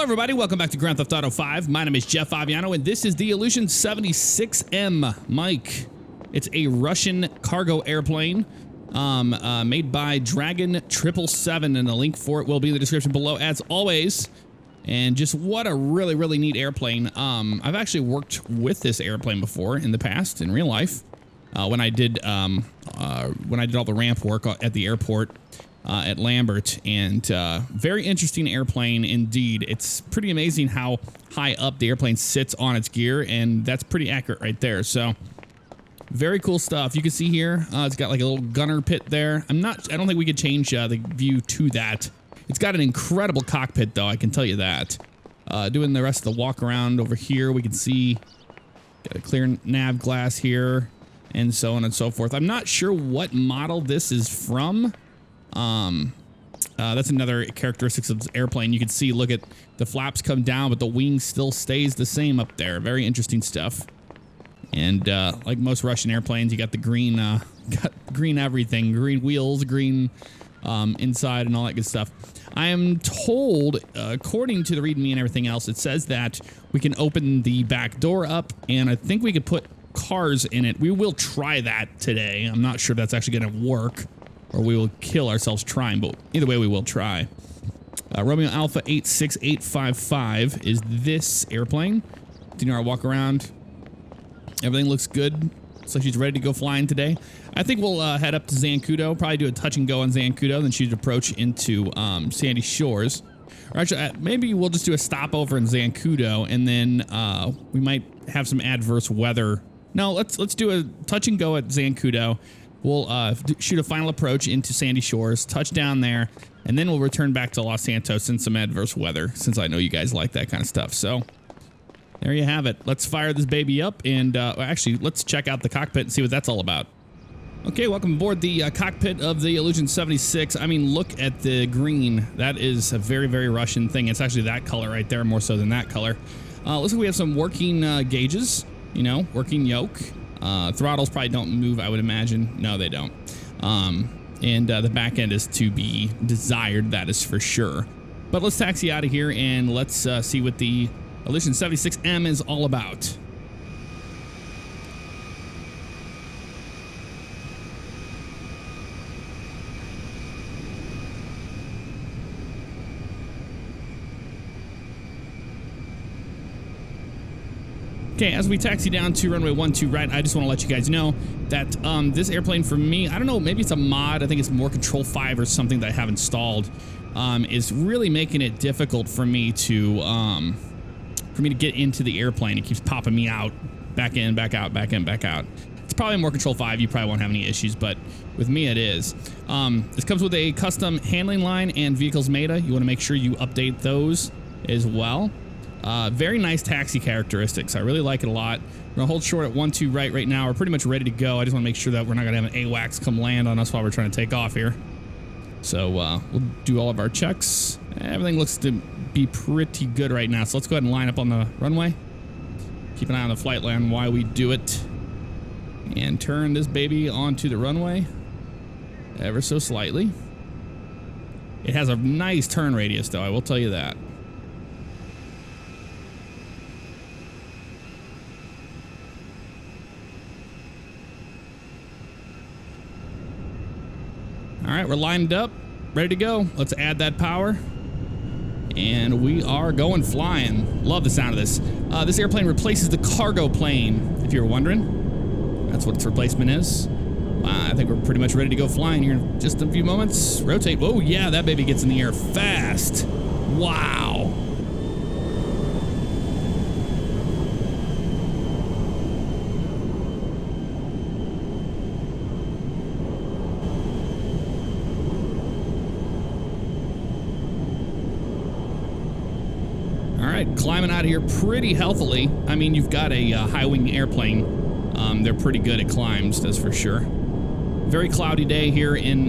everybody, welcome back to Grand Theft Auto 5. My name is jfavignano, and this is the IL-76M Mike. It's a Russian cargo airplane made by Dragon 777, and the link for it will be in the description below as always. And just what a really neat airplane. I've actually worked with this airplane before in the past in real life when I did all the ramp work at the airport at Lambert, and very interesting airplane indeed. It's pretty amazing how high up the airplane sits on its gear, and that's pretty accurate right there. So very cool stuff. You can see here it's got like a little gunner pit there. I don't think we could change the view to that. It's got an incredible cockpit though, I can tell you that. Doing the rest of the walk around over here, we can see got a clear nav glass here and so on and so forth. I'm not sure what model this is from. That's another characteristics of this airplane. You can see, look at the flaps come down, but the wing still stays the same up there. Very interesting stuff. And like most Russian airplanes, you got the green, everything, green wheels, green inside, and all that good stuff. I am told, according to the README and everything else, it says that we can open the back door up, and I think we could put cars in it. We will try that today. I'm not sure that's actually going to work, or we will kill ourselves trying, but either way we will try. Romeo Alpha 86855 is this airplane. Continue our walk around. Everything looks good. So she's ready to go flying today. I think we'll head up to Zancudo, probably do a touch and go on Zancudo, then she'd approach into Sandy Shores. Or actually, maybe we'll just do a stopover in Zancudo, and then we might have some adverse weather. No, let's do a touch and go at Zancudo. We'll shoot a final approach into Sandy Shores, touch down there, and then we'll return back to Los Santos in some adverse weather, since I know you guys like that kind of stuff. So there you have it. Let's fire this baby up, and actually, let's check out the cockpit and see what that's all about. Okay, welcome aboard the cockpit of the IL-76. I mean, look at the green. That is a very Russian thing. It's actually that color right there, more so than that color. Looks like we have some working gauges, you know, working yoke. Throttles probably don't move, I would imagine. No, they don't. And the back end is to be desired, that is for sure. But let's taxi out of here, and let's see what the IL-76M is all about. Okay, as we taxi down to runway 12 right, I just want to let you guys know that this airplane for me, I don't know, maybe it's a mod, I think it's more Control 5 or something that I have installed, is really making it difficult for me to get into the airplane. It keeps popping me out, back in, back out, back in, back out. It's probably more Control 5, you probably won't have any issues, but with me it is. This comes with a custom handling line and vehicles meta. You want to make sure you update those as well. Very nice taxi characteristics. I really like it a lot. We're gonna hold short at 12 right now. We're pretty much ready to go. I just want to make sure that we're not gonna have an AWACS come land on us while we're trying to take off here. So we'll do all of our checks. Everything looks to be pretty good right now. So let's go ahead and line up on the runway. Keep an eye on the flight line while we do it. And turn this baby onto the runway ever so slightly. It has a nice turn radius though, I will tell you that. All right, we're lined up, ready to go. Let's add that power. And we are going flying. Love the sound of this. This airplane replaces the cargo plane, if you're wondering. That's what its replacement is. I think we're pretty much ready to go flying here in just a few moments. Rotate. Oh, yeah, that baby gets in the air fast. Wow. All right, climbing out of here pretty healthily. I mean, you've got a high-wing airplane. They're pretty good at climbs, that's for sure. Very cloudy day here in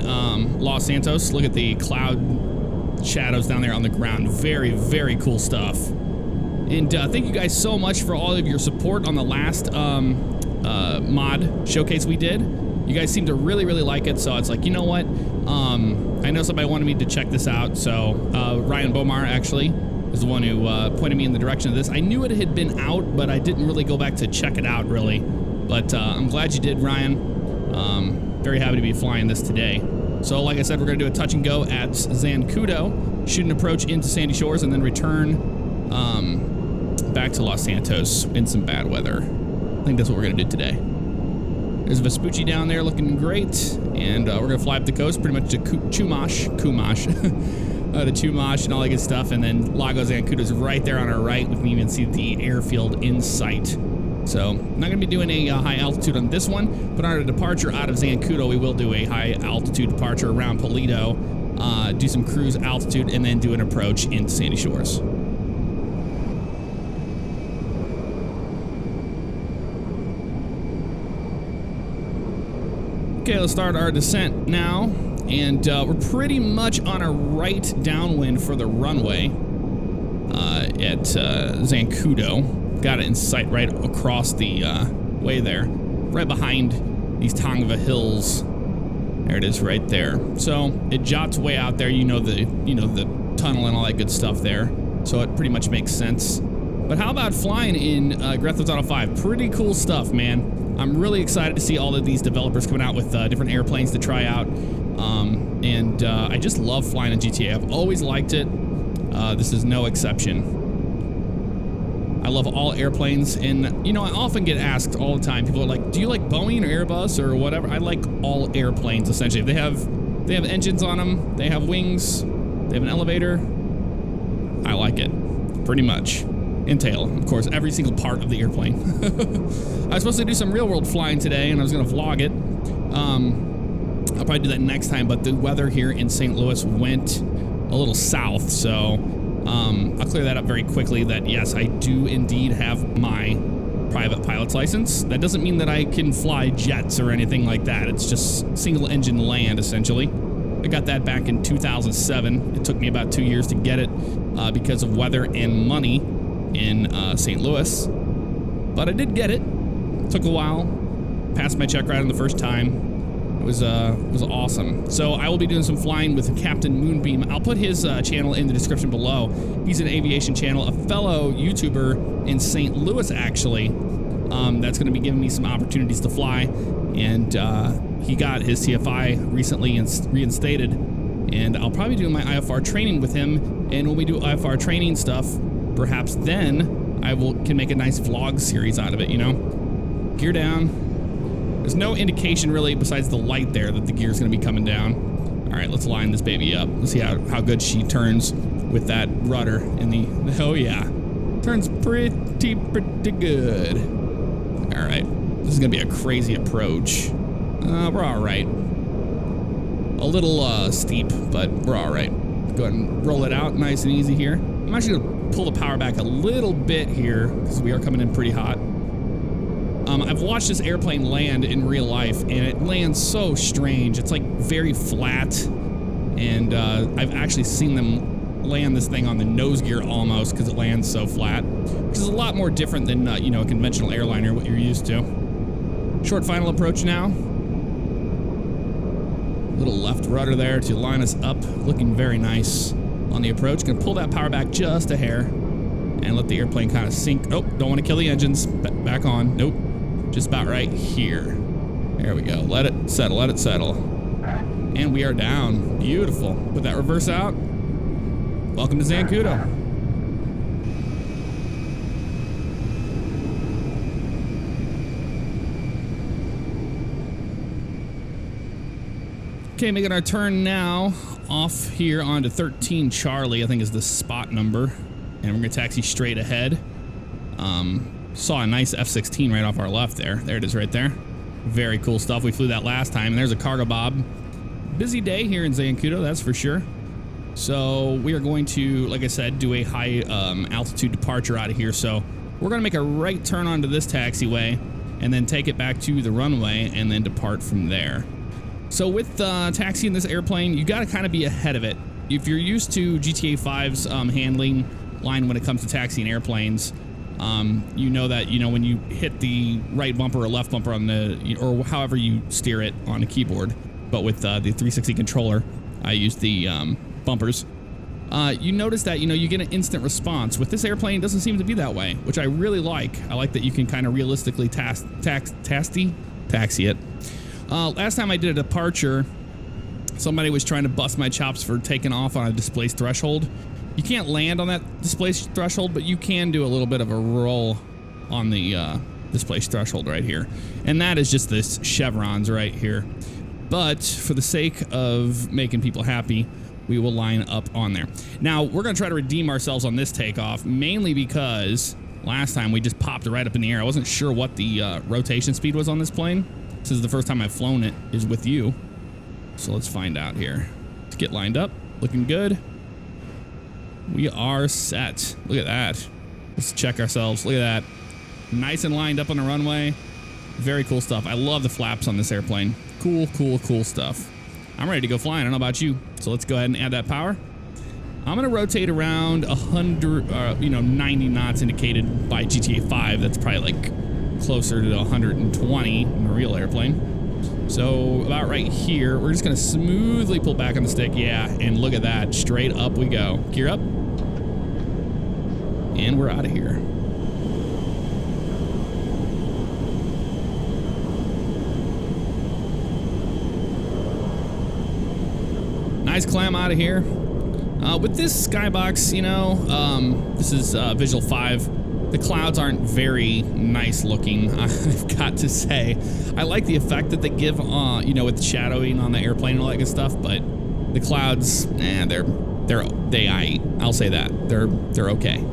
Los Santos. Look at the cloud shadows down there on the ground. Very cool stuff. And thank you guys so much for all of your support on the last mod showcase we did. You guys seem to really like it, so it's like, you know what? I know somebody wanted me to check this out, so Ryan Bomar actually was the one who pointed me in the direction of this. I knew it had been out, but I didn't really go back to check it out, really. But I'm glad you did, Ryan. Very happy to be flying this today. So, like I said, we're going to do a touch and go at Zancudo, shoot an approach into Sandy Shores, and then return back to Los Santos in some bad weather. I think that's what we're going to do today. There's Vespucci down there looking great, and we're going to fly up the coast pretty much to Chumash, to Chumash and all that good stuff, and then Lago Zancudo is right there on our right. We can even see the airfield in sight. So, I'm not going to be doing a high altitude on this one, but on our departure out of Zancudo, we will do a high altitude departure around Polito, do some cruise altitude, and then do an approach into Sandy Shores. Okay, let's start our descent now, and we're pretty much on a right downwind for the runway at Zancudo. Got it in sight right across the way there, right behind these Tongva Hills. There it is, right there. So it jots way out there. You know the tunnel and all that good stuff there. So it pretty much makes sense. But how about flying in Grand Theft Auto 5? Pretty cool stuff, man. I'm really excited to see all of these developers coming out with different airplanes to try out. And I just love flying in GTA. I've always liked it. This is no exception. I love all airplanes, and I often get asked all the time. People are like, "Do you like Boeing or Airbus or whatever?" I like all airplanes essentially. If they have engines on them, they have wings, they have an elevator. I like it, pretty much. And tail, of course, every single part of the airplane. I was supposed to do some real world flying today, and I was going to vlog it. I'll probably do that next time, but the weather here in St. Louis went a little south, so I'll clear that up very quickly. That yes, I do indeed have my private pilot's license. That doesn't mean that I can fly jets or anything like that. It's just single engine land, essentially. I got that back in 2007. It took me about 2 years to get it because of weather and money in St. Louis, but I did get it. Took a while. Passed my check right on the first time. It was awesome. So I will be doing some flying with Captain Moonbeam. I'll put his channel in the description below. He's an aviation channel, a fellow YouTuber in St. Louis, actually. That's going to be giving me some opportunities to fly, and he got his CFI recently reinstated, and I'll probably do my IFR training with him. And when we do IFR training stuff, perhaps then I can make a nice vlog series out of it, Gear down. There's no indication really besides the light there that the gear's going to be coming down. All right, let's line this baby up. Let's see how good she turns with that rudder in the... Oh, yeah. Turns pretty good. All right. This is going to be a crazy approach. We're all right. A little steep, but we're all right. Go ahead and roll it out nice and easy here. I'm actually going to pull the power back a little bit here because we are coming in pretty hot. I've watched this airplane land in real life, and it lands so strange. It's like very flat, and I've actually seen them land this thing on the nose gear almost because it lands so flat, which is a lot more different than a conventional airliner, what you're used to. Short final approach now. Little left rudder there to line us up, looking very nice on the approach. Gonna pull that power back just a hair and let the airplane kind of sink. Oh, don't want to kill the engines. Back on. Nope. Just about right here. There we go. Let it settle. Let it settle. And we are down. Beautiful. Put that reverse out. Welcome to Zancudo. Okay, making our turn now off here onto 13 Charlie, I think is the spot number. And we're going to taxi straight ahead. Saw a nice F-16 right off our left there. There it is right there. Very cool stuff. We flew that last time. And there's a cargo bob. Busy day here in Zancudo, that's for sure. So we are going to, like I said, do a high altitude departure out of here. So we're going to make a right turn onto this taxiway and then take it back to the runway and then depart from there. So with taxiing this airplane, you got to kind of be ahead of it. If you're used to GTA 5's handling line when it comes to taxiing airplanes, you know that, when you hit the right bumper or left bumper on the, or however you steer it on a keyboard, but with the 360 controller, I use the bumpers. you notice that, you get an instant response. With this airplane, it doesn't seem to be that way, which I really like. I like that you can kind of realistically taxi it. Last time I did a departure, somebody was trying to bust my chops for taking off on a displaced threshold. You can't land on that displaced threshold, but you can do a little bit of a roll on the displaced threshold right here. And that is just this chevrons right here. But for the sake of making people happy, we will line up on there. Now, we're going to try to redeem ourselves on this takeoff, mainly because last time we just popped it right up in the air. I wasn't sure what the rotation speed was on this plane. This is the first time I've flown it, is with you. So let's find out here. Let's get lined up. Looking good. We are set. Look at that. Let's check ourselves. Look at that. Nice and lined up on the runway. Very cool stuff. I love the flaps on this airplane. Cool, cool, cool stuff. I'm ready to go flying. I don't know about you. So let's go ahead and add that power. I'm going to rotate around 90 knots indicated by GTA 5. That's probably like closer to 120 in a real airplane. So about right here, we're just going to smoothly pull back on the stick. Yeah, and look at that. Straight up we go. Gear up. And we're out of here. Nice climb out of here. With this skybox, this is Visual 5. The clouds aren't very nice looking, I've got to say. I like the effect that they give, with the shadowing on the airplane and all that good stuff, but the clouds, I'll say that. They're okay.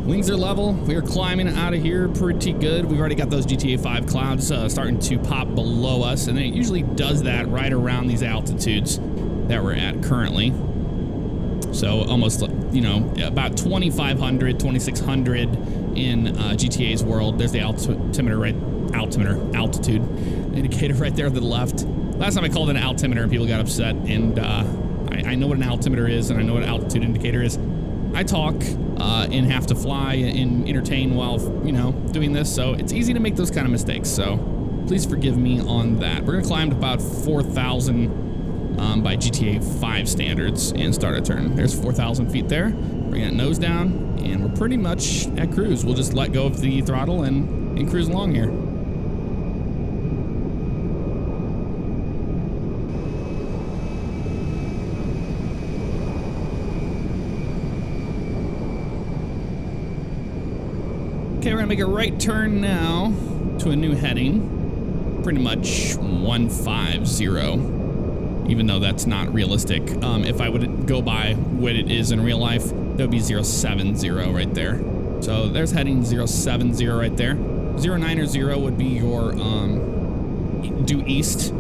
Wings are level. We are climbing out of here pretty good. We've already got those GTA 5 clouds starting to pop below us, and it usually does that right around these altitudes that we're at currently. So almost, about 2,500, 2,600 in GTA's world. There's the altitude indicator right there to the left. Last time I called it an altimeter and people got upset, and I know what an altimeter is and I know what an altitude indicator is. I talk and have to fly and entertain while, doing this, so it's easy to make those kind of mistakes, so please forgive me on that. We're going to climb to about 4,000 by GTA 5 standards and start a turn. There's 4,000 feet there. Bring that nose down, and we're pretty much at cruise. We'll just let go of the throttle and cruise along here. Okay, we're gonna make a right turn now to a new heading. Pretty much 150, even though that's not realistic. If I would go by what it is in real life, that would be 070 right there. So there's heading 070 right there. 090 would be your due east.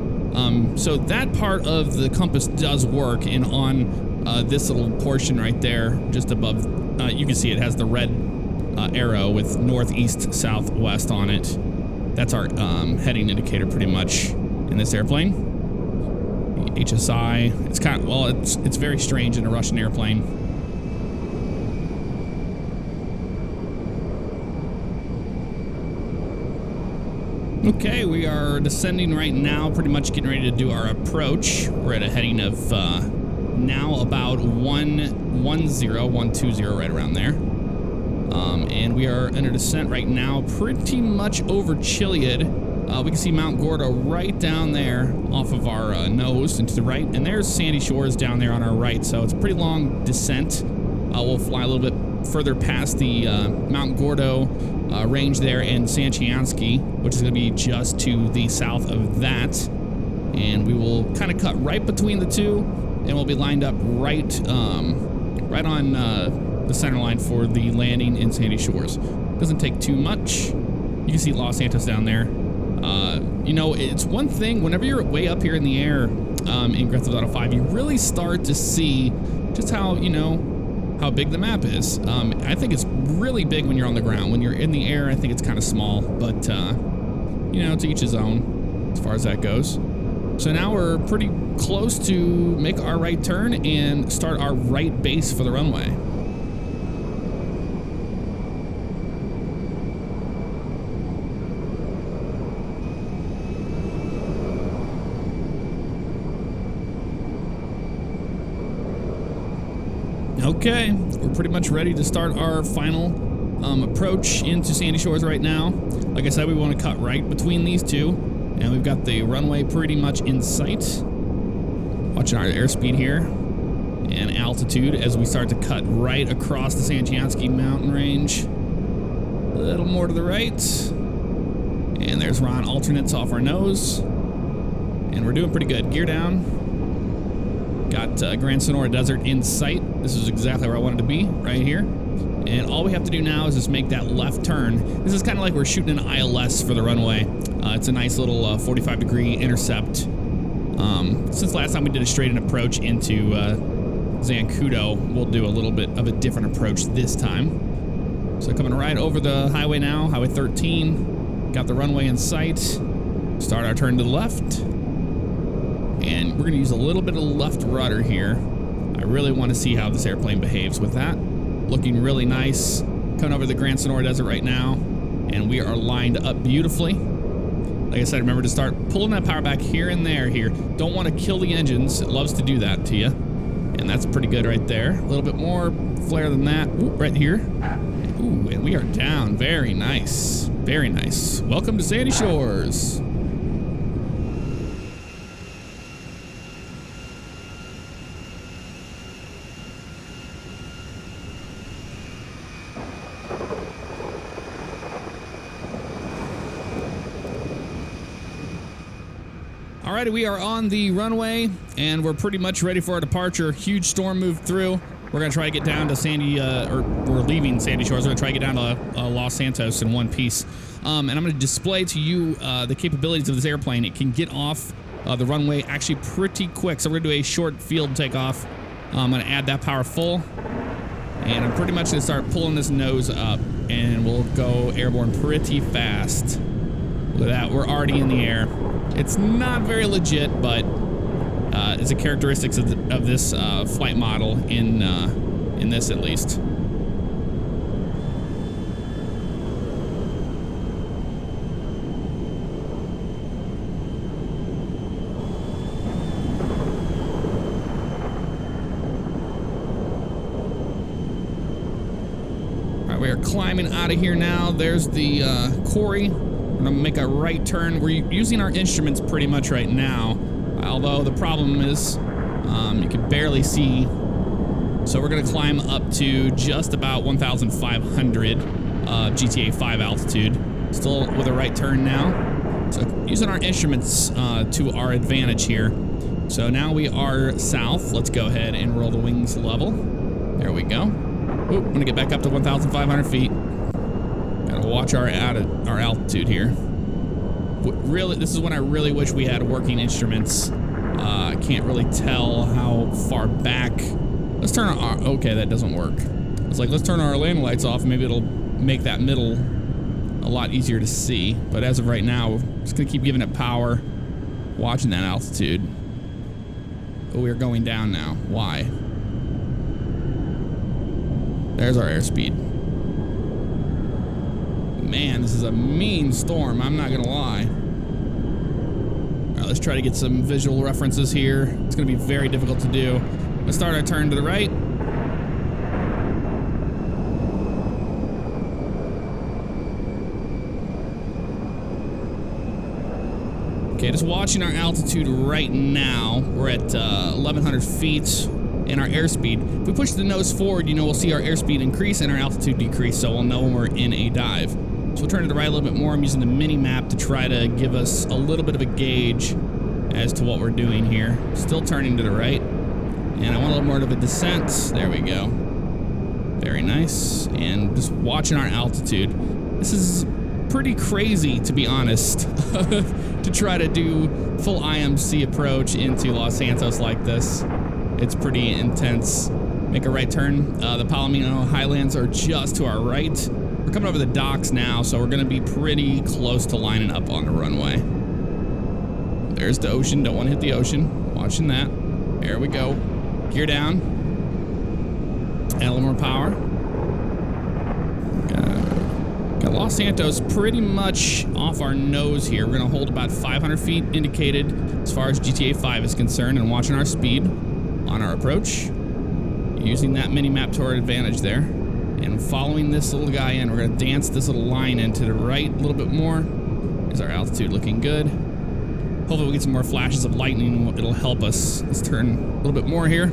So that part of the compass does work, and on this little portion right there, just above, you can see it has the red arrow with northeast southwest on it. That's our heading indicator pretty much in this airplane. The HSI, it's kind of, it's very strange in a Russian airplane. Okay, we are descending right now, pretty much getting ready to do our approach. We're at a heading of now about 120 right around there. And we are in a descent right now, pretty much over Chiliad. We can see Mount Gordo right down there off of our nose and to the right. And there's Sandy Shores down there on our right. So it's a pretty long descent. We'll fly a little bit further past the Mount Gordo range there in Sanchiansky, which is going to be just to the south of that. And we will kind of cut right between the two, and we'll be lined up right on the center line for the landing in Sandy Shores. Doesn't take too much. You can see Los Santos down there. It's one thing, whenever you're way up here in the air in Grand Theft Auto 5, you really start to see just how big the map is. I think it's really big when you're on the ground. When you're in the air, I think it's kind of small, but to each his own as far as that goes. So now we're pretty close to make our right turn and start our right base for the runway. Okay, we're pretty much ready to start our final approach into Sandy Shores right now. Like I said, we want to cut right between these two, and we've got the runway pretty much in sight. Watching our airspeed here and altitude as we start to cut right across the Sanchiansky mountain range. A little more to the right. And there's Ron alternates off our nose. And we're doing pretty good. Gear down. Got Grand Sonora Desert in sight. This is exactly where I wanted to be, right here. And all we have to do now is just make that left turn. This is kind of like we're shooting an ILS for the runway. It's a nice little 45-degree intercept. Since last time we did a straight-in approach into Zancudo, we'll do a little bit of a different approach this time. So coming right over the highway now, Highway 13. Got the runway in sight. Start our turn to the left. And we're going to use a little bit of left rudder here. I really want to see how this airplane behaves with that. Looking really nice. Coming over the Grand Sonora Desert right now. And we are lined up beautifully. Like I said, remember to start pulling that power back here and there here. Don't want to kill the engines. It loves to do that to you. And that's pretty good right there. A little bit more flare than that. Ooh, right here. Ooh, and we are down. Very nice. Very nice. Welcome to Sandy Shores. Alrighty, we are on the runway, and we're pretty much ready for our departure. Huge storm moved through. We're going to try to get down to Sandy, or we're leaving Sandy Shores. We're going to try to get down to Los Santos in one piece. And I'm going to display to you the capabilities of this airplane. It can get off the runway actually pretty quick. So we're going to do a short field takeoff. I'm going to add that power full. And I'm pretty much going to start pulling this nose up, and we'll go airborne pretty fast. Look at that. We're already in the air. It's not very legit, but it's a characteristics of this flight model in this at least. All right, we are climbing out of here now. There's the quarry. We're gonna make a right turn. We're using our instruments pretty much right now, although the problem is you can barely see. So we're gonna climb up to just about 1,500 GTA 5 altitude. Still with a right turn now. So using our instruments to our advantage here. So now we are south. Let's go ahead and roll the wings level. There we go. Oop, I'm gonna get back up to 1,500 feet. Gotta watch our altitude here. Really, this is when I really wish we had working instruments. I can't really tell how far back. Let's turn our, okay, that doesn't work. It's like, let's turn our landing lights off and maybe it'll make that middle a lot easier to see. But as of right now, we're just gonna keep giving it power, watching that altitude. But we're going down now. Why? There's our airspeed. Man, this is a mean storm, I'm not gonna lie. All right, let's try to get some visual references here. It's gonna be very difficult to do. Let's start our turn to the right. Okay, just watching our altitude right now. We're at 1,100 feet. And our airspeed. If we push the nose forward, you know, we'll see our airspeed increase and our altitude decrease, so we'll know when we're in a dive. So we'll turn to the right a little bit more. I'm using the mini map to try to give us a little bit of a gauge as to what we're doing here. Still turning to the right. And I want a little more of a descent. There we go. Very nice. And just watching our altitude. This is pretty crazy, to be honest, to try to do full IMC approach into Los Santos like this. It's pretty intense. Make a right turn. The Palomino Highlands are just to our right. We're coming over the docks now, so we're gonna be pretty close to lining up on the runway. There's the ocean. Don't want to hit the ocean. Watching that. There we go. Gear down. Add a little more power. Got Los Santos pretty much off our nose here. We're gonna hold about 500 feet indicated as far as GTA 5 is concerned, and watching our speed on our approach. Using that mini-map to our advantage there. And following this little guy in, we're going to dance this little line in to the right a little bit more. Is our altitude looking good? Hopefully we get some more flashes of lightning. It'll help us. Let's turn a little bit more here.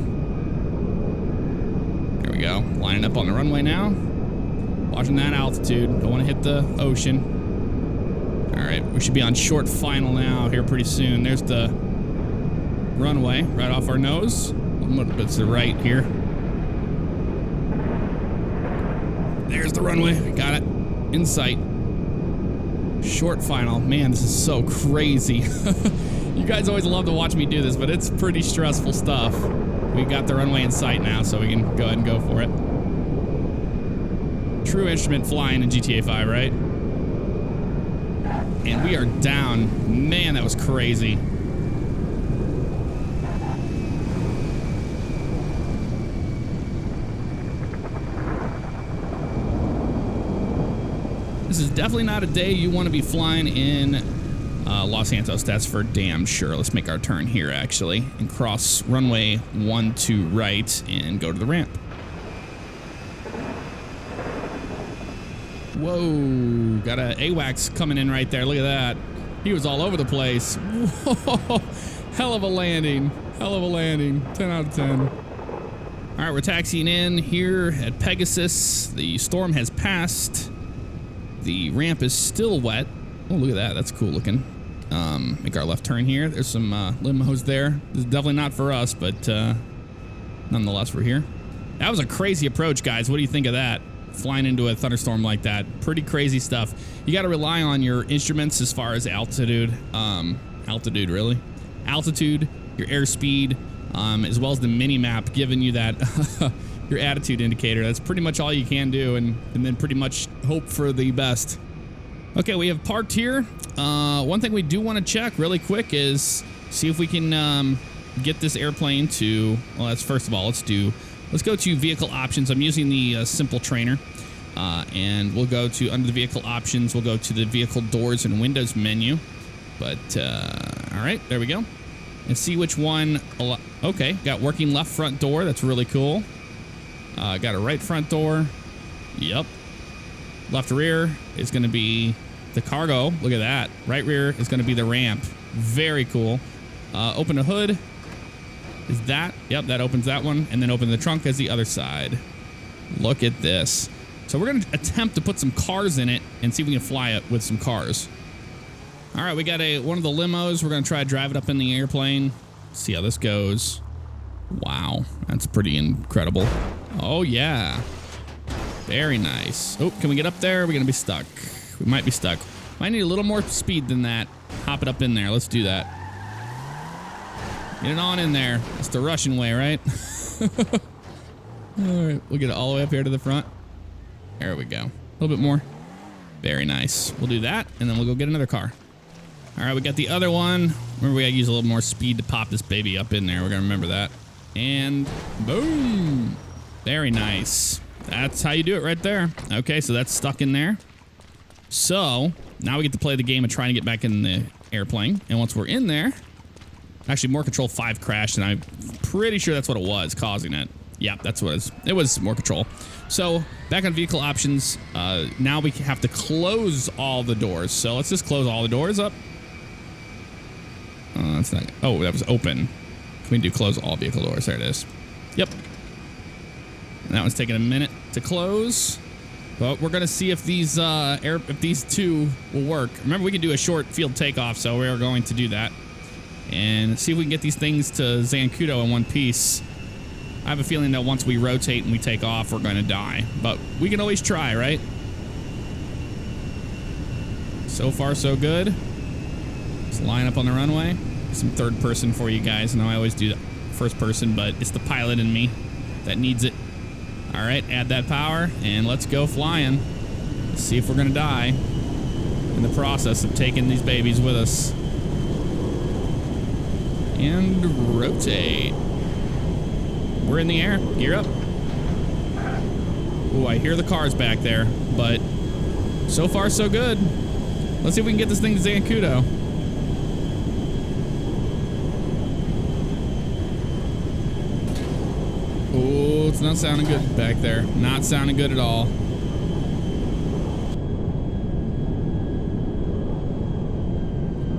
There we go. Lining up on the runway now. Watching that altitude. Don't want to hit the ocean. All right. We should be on short final now here pretty soon. There's the runway right off our nose. A little bit to the right here. There's the runway. Got it. In sight. Short final. Man, this is so crazy. You guys always love to watch me do this, but it's pretty stressful stuff. We got the runway in sight now, so we can go ahead and go for it. True instrument flying in GTA 5, right? And we are down. Man, that was crazy. This is definitely not a day you want to be flying in Los Santos. That's for damn sure. Let's make our turn here, actually, and cross runway 12 right and go to the ramp. Whoa, got a AWACS coming in right there. Look at that. He was all over the place. Whoa, hell of a landing. Hell of a landing. 10 out of 10. All right, we're taxiing in here at Pegasus. The storm has passed. The ramp is still wet. Oh, look at that. That's cool looking. Make our left turn here. There's some limos there. This is definitely not for us, but nonetheless, we're here. That was a crazy approach, guys. What do you think of that? Flying into a thunderstorm like that. Pretty crazy stuff. You got to rely on your instruments as far as altitude. Altitude, your airspeed, as well as the mini-map giving you that... your attitude indicator. That's pretty much all you can do, and then pretty much hope for the best. Okay, we have parked here. One thing we do want to check really quick is see if we can get this airplane to, well, that's first of all, let's go to vehicle options. I'm using the simple trainer, and we'll go to under the vehicle options, we'll go to the vehicle doors and windows menu. But all right, there we go. And see which one. Okay, got working left front door. That's really cool. Got a right front door. Yep. Left rear is going to be the cargo. Look at that. Right rear is going to be the ramp. Very cool. Open the hood. Is that? Yep, that opens that one. And then open the trunk as the other side. Look at this. So we're going to attempt to put some cars in it and see if we can fly it with some cars. All right, we got one of the limos. We're going to try to drive it up in the airplane. See how this goes. Wow, that's pretty incredible. Oh, yeah. Very nice. Oh, can we get up there? We're going to be stuck. We might be stuck. Might need a little more speed than that. Hop it up in there. Let's do that. Get it on in there. It's the Russian way, right? All right, we'll get it all the way up here to the front. There we go. A little bit more. Very nice. We'll do that, and then we'll go get another car. All right, we got the other one. Remember, we got to use a little more speed to pop this baby up in there. We're going to remember that. And boom. Very nice. That's how you do it right there. Okay, so that's stuck in there. So now we get to play the game of trying to get back in the airplane. And once we're in there, actually, More Control 5 crashed, and I'm pretty sure that's what it was causing it. Yeah, that's what it was. It was More Control. So back on vehicle options, now we have to close all the doors. So let's just close all the doors up. That's not. Oh, that was open. Can we do close all vehicle doors? There it is. Yep. And that one's taking a minute to close. But we're gonna see if these if these two will work. Remember, we can do a short field takeoff, so we are going to do that and see if we can get these things to Zancudo in one piece. I have a feeling that once we rotate and we take off, we're going to die. But we can always try, right? So far, so good. Let's line up on the runway. Some third person for you guys. I know I always do first person, but it's the pilot in me that needs it. All right, add that power, and let's go flying. Let's see if we're going to die in the process of taking these babies with us. And rotate. We're in the air. Gear up. Ooh, I hear the cars back there, but so far so good. Let's see if we can get this thing to Zancudo. Ooh, It's not sounding good back there. Not sounding good at all.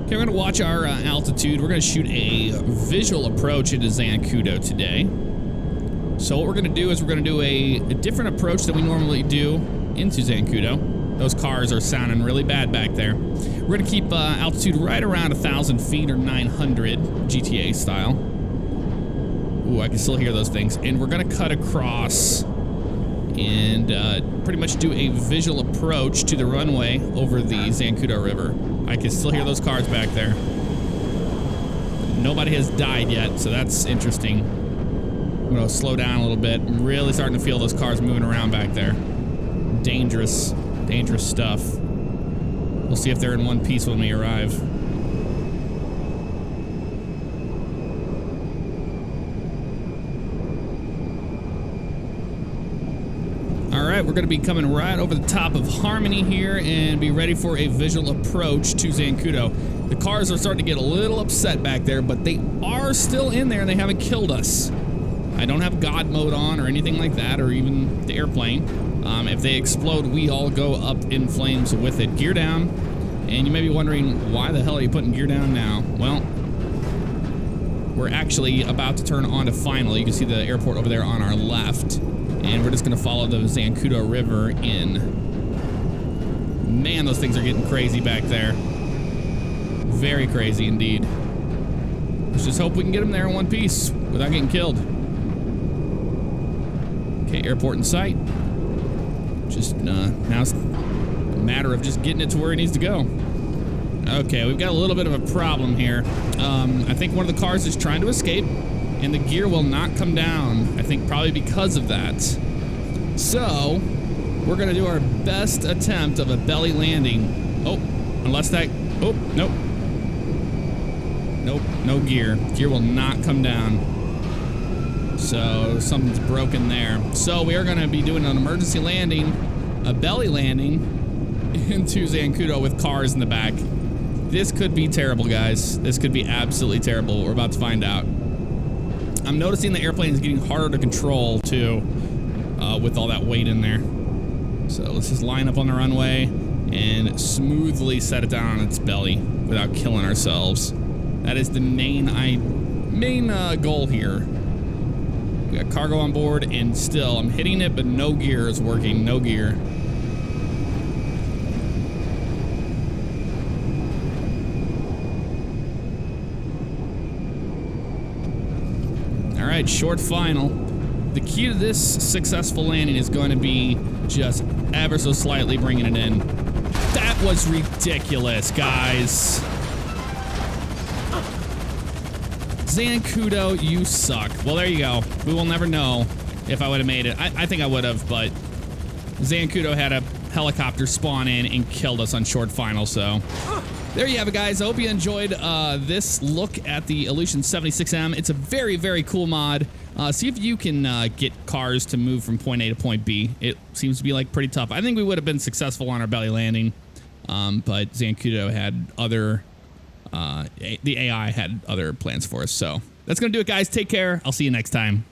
Okay, we're going to watch our altitude. We're going to shoot a visual approach into Zancudo today. So what we're going to do is we're going to do a different approach than we normally do into Zancudo. Those cars are sounding really bad back there. We're going to keep altitude right around 1,000 feet or 900 GTA style. Ooh, I can still hear those things. And we're going to cut across and pretty much do a visual approach to the runway over the Zancudo River. I can still hear those cars back there. Nobody has died yet, so that's interesting. I'm going to slow down a little bit. I'm really starting to feel those cars moving around back there. Dangerous, dangerous stuff. We'll see if they're in one piece when we arrive. All right, we're going to be coming right over the top of Harmony here and be ready for a visual approach to Zancudo. The cars are starting to get a little upset back there, but they are still in there and they haven't killed us. I don't have God mode on or anything like that, or even the airplane. If they explode, we all go up in flames with it. Gear down. And you may be wondering, why the hell are you putting gear down now? Well, we're actually about to turn on to final. You can see the airport over there on our left. And we're just going to follow the Zancudo River in. Man, those things are getting crazy back there. Very crazy indeed. Let's just hope we can get them there in one piece without getting killed. Okay, airport in sight. Just now it's a matter of just getting it to where it needs to go. Okay, we've got a little bit of a problem here. I think one of the cars is trying to escape, and the gear will not come down. I think probably because of that. So, we're going to do our best attempt of a belly landing. Oh, unless that... Oh, nope. Nope, no gear. Gear will not come down. So, something's broken there. So, we are going to be doing an emergency landing, a belly landing, into Zancudo with cars in the back. This could be terrible, guys. This could be absolutely terrible. We're about to find out. I'm noticing the airplane is getting harder to control, too, with all that weight in there. So let's just line up on the runway and smoothly set it down on its belly without killing ourselves. That is the main goal here. We got cargo on board, and still, I'm hitting it, but no gear is working. No gear. All right, short final. The key to this successful landing is going to be just ever so slightly bringing it in. That was ridiculous, guys. Zancudo, you suck. Well, there you go. We will never know if I would have made it. I think I would have, but Zancudo had a helicopter spawn in and killed us on short final, so... There you have it, guys. I hope you enjoyed this look at the IL-76M. It's a very, very cool mod. See if you can get cars to move from point A to point B. It seems to be like pretty tough. I think we would have been successful on our belly landing, but Zancudo had other... the AI had other plans for us. So that's going to do it, guys. Take care. I'll see you next time.